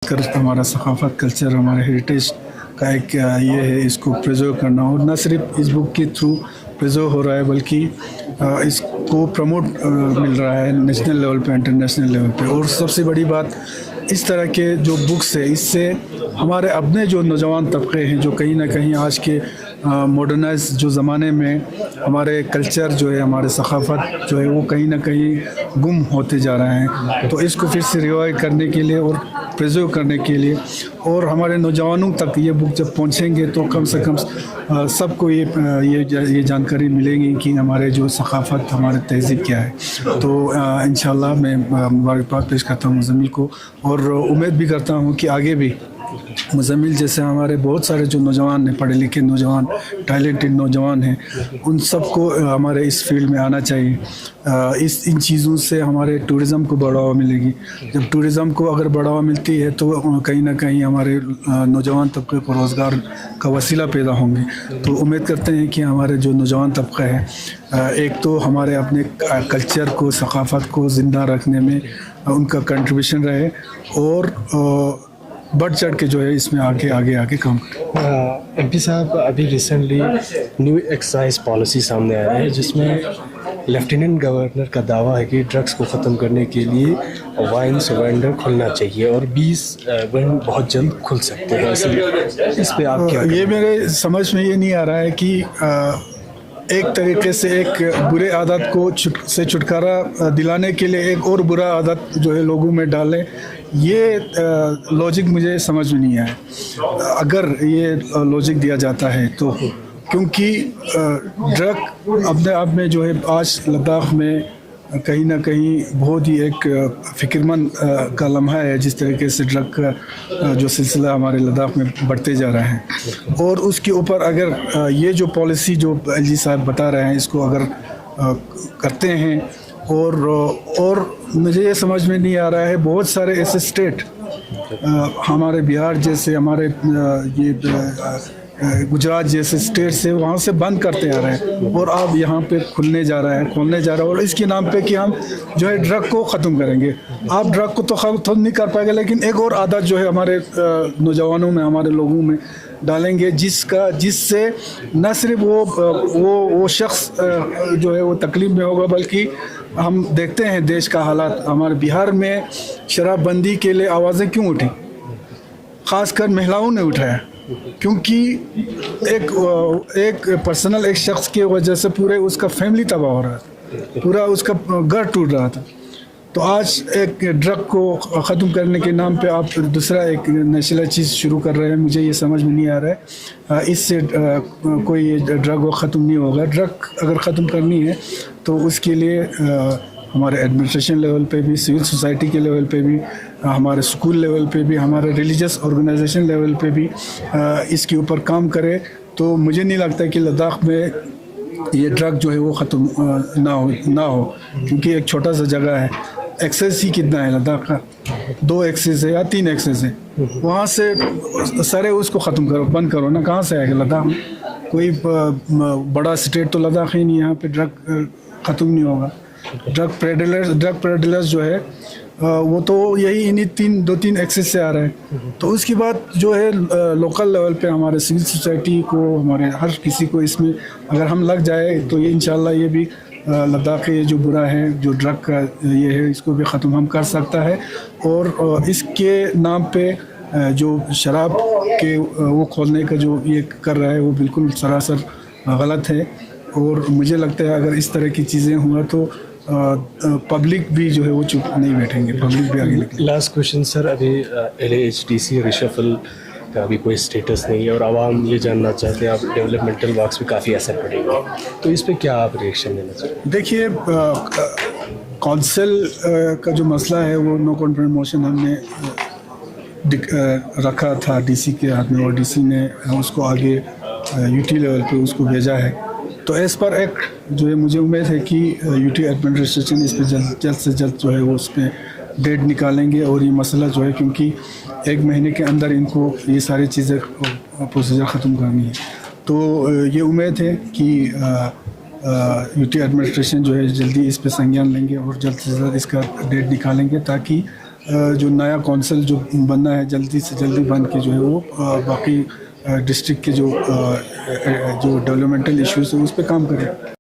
कर हमारा सकाफ़त, कल्चर, हमारे हेरिटेज का एक ये है, इसको प्रिजर्व करना। और न सिर्फ इस बुक के थ्रू प्रिजर्व हो रहा है बल्कि इसको प्रमोट मिल रहा है नेशनल लेवल पे, इंटरनेशनल लेवल पे। और सबसे बड़ी बात, इस तरह के जो बुक्स है, इससे हमारे अपने जो नौजवान तबके हैं जो कहीं ना कहीं आज के मॉडर्नाइज जो ज़माने में हमारे कल्चर जो है, हमारे सकाफ़त जो है, वो कहीं ना कहीं गुम होते जा रहे हैं। तो इसको फिर से रिवाइव करने के लिए और प्रिजर्व करने के लिए, और हमारे नौजवानों तक ये बुक जब पहुंचेंगे तो कम से कम सबको ये जानकारी मिलेगी कि हमारे जो सकाफ़त, हमारे तहज़ीब क्या है। तो इंशाल्लाह मैं मुबारकबाद पेश करता हूँ मुज़म्मिल को, और उम्मीद भी करता हूँ कि आगे भी मुज़म्मिल जैसे हमारे बहुत सारे जो नौजवान हैं, पढ़े लिखे नौजवान, टैलेंटेड नौजवान हैं, उन सबको हमारे इस फील्ड में आना चाहिए। इन चीज़ों से हमारे टूरिज़म को बढ़ावा मिलेगी। जब टूरिज़म को अगर बढ़ावा मिलती है तो कहीं ना कहीं हमारे नौजवान तबके को रोज़गार का वसीला पैदा होंगे। तो उम्मीद करते हैं कि हमारे जो नौजवान तबका है, एक तो हमारे अपने कल्चर को, सकाफ़त को ज़िंदा रखने में उनका कंट्रीब्यूशन रहे, और बढ़ चढ़ के जो है इसमें आगे काम करें। एमपी साहब, अभी रिसेंटली न्यू एक्साइज पॉलिसी सामने आया है जिसमें लेफ्टिनेंट गवर्नर का दावा है कि ड्रग्स को ख़त्म करने के लिए वाइन्स वेंडर खुलना चाहिए और 20 वेंडर बहुत जल्द खुल सकते हैं। इस पे आप क्या? ये मेरे समझ में ये नहीं आ रहा है कि एक तरीके से एक बुरे आदत को से छुटकारा दिलाने के लिए एक और बुरा आदत जो है लोगों में डालें, ये लॉजिक मुझे समझ में नहीं आया। अगर ये लॉजिक दिया जाता है तो, क्योंकि ड्रग अपने आप में जो है आज लद्दाख में कहीं ना कहीं बहुत ही एक फ़िक्रमंद का लम्हा है, जिस तरीके से ड्रग का जो सिलसिला हमारे लद्दाख में बढ़ते जा रहा है। और उसके ऊपर अगर ये जो पॉलिसी जो एलजी साहब बता रहे हैं, इसको अगर करते हैं, और मुझे ये समझ में नहीं आ रहा है, बहुत सारे ऐसे स्टेट हमारे बिहार जैसे, हमारे ये गुजरात जैसे स्टेट से वहाँ से बंद करते आ रहे हैं, और अब यहाँ पे खोलने जा रहा है, और इसके नाम पे कि हम जो है ड्रग को ख़त्म करेंगे। आप ड्रग को तो ख़त्म नहीं कर पाएंगे, लेकिन एक और आदत जो है हमारे नौजवानों में, हमारे लोगों में डालेंगे, जिससे न सिर्फ वो शख्स जो है वो तकलीफ में होगा, बल्कि हम देखते हैं देश का हालात। हमारे बिहार में शराबबंदी के लिए आवाज़ें क्यों उठी? ख़ासकर महिलाओं ने उठाया, क्योंकि एक पर्सनल एक शख्स की वजह से पूरे उसका फैमिली तबाह हो रहा था, पूरा उसका घर टूट रहा था। तो आज एक ड्रग को ख़त्म करने के नाम पे आप दूसरा एक नशीला चीज़ शुरू कर रहे हैं। मुझे ये समझ में नहीं आ रहा है, इससे कोई ड्रग को ख़त्म नहीं होगा। ड्रग अगर ख़त्म करनी है तो उसके लिए हमारे एडमिनिस्ट्रेशन लेवल पे भी, सिविल सोसाइटी के लेवल पे भी, हमारे स्कूल लेवल पे भी, हमारे रिलीजियस ऑर्गेनाइजेशन लेवल पे भी इसके ऊपर काम करे। तो मुझे नहीं लगता कि लद्दाख में ये ड्रग जो है वो ख़त्म ना हो, क्योंकि एक छोटा सा जगह है, एक्सेस ही कितना है लद्दाख का, 2 एक्सेस है या 3 एक्सेस है, वहाँ से सारे उसको ख़त्म करो, बंद करो ना। कहाँ से आएगा लद्दाख में? कोई बड़ा स्टेट तो लद्दाख ही नहीं, यहाँ पे ड्रग ख़त्म नहीं होगा। ड्रग पेडलर्स जो है वो तो यही इन्हीं 2-3 एक्सेस से आ रहे हैं। तो उसके बाद जो है लोकल लेवल पे हमारे सिविल सोसाइटी को, हमारे हर किसी को इसमें अगर हम लग जाए तो ये इंशाल्लाह ये भी लद्दाख ये जो बुरा है, जो ड्रग का ये है, इसको भी ख़त्म हम कर सकता है। और इसके नाम पे जो शराब के वो खोलने का जो ये कर रहा है वो बिल्कुल सरासर गलत है। और मुझे लगता है अगर इस तरह की चीज़ें हुआ तो पब्लिक भी जो है वो चुप नहीं बैठेंगे, पब्लिक भी आगे निकलेगी। लास्ट क्वेश्चन सर, अभी LAHDC रिशफल का भी कोई स्टेटस नहीं है और आवाम ये जानना चाहते हैं, आप डेवलपमेंटल वर्क्स पे काफ़ी असर पड़ेगा, तो इस पे क्या आप रिएक्शन देना चाहते हैं? देखिए, काउंसिल का जो मसला है वो नो कॉन्फिडेंस मोशन हमने रखा था DC के हाथ में, और DC ने उसको आगे UT लेवल पे उसको भेजा है। तो एज पर एक्ट जो है मुझे उम्मीद है कि UT एडमिनिस्ट्रेशन इस पर जल्द से जल्द जो है वो उस पर डेट निकालेंगे, और ये मसला जो है, क्योंकि 1 महीने के अंदर इनको ये सारी चीज़ें प्रोसीजर ख़त्म करनी है। तो ये उम्मीद है कि UT एडमिनिस्ट्रेशन जो है जल्दी इस पर संज्ञान लेंगे और जल्द से जल्द इसका डेट निकालेंगे, ताकि जो नया कौंसिल जो बनना है जल्दी से जल्दी बन के जो है वो बाकी डिस्ट्रिक्ट के जो डेवलपमेंटल इश्यूज है उस पर काम करें।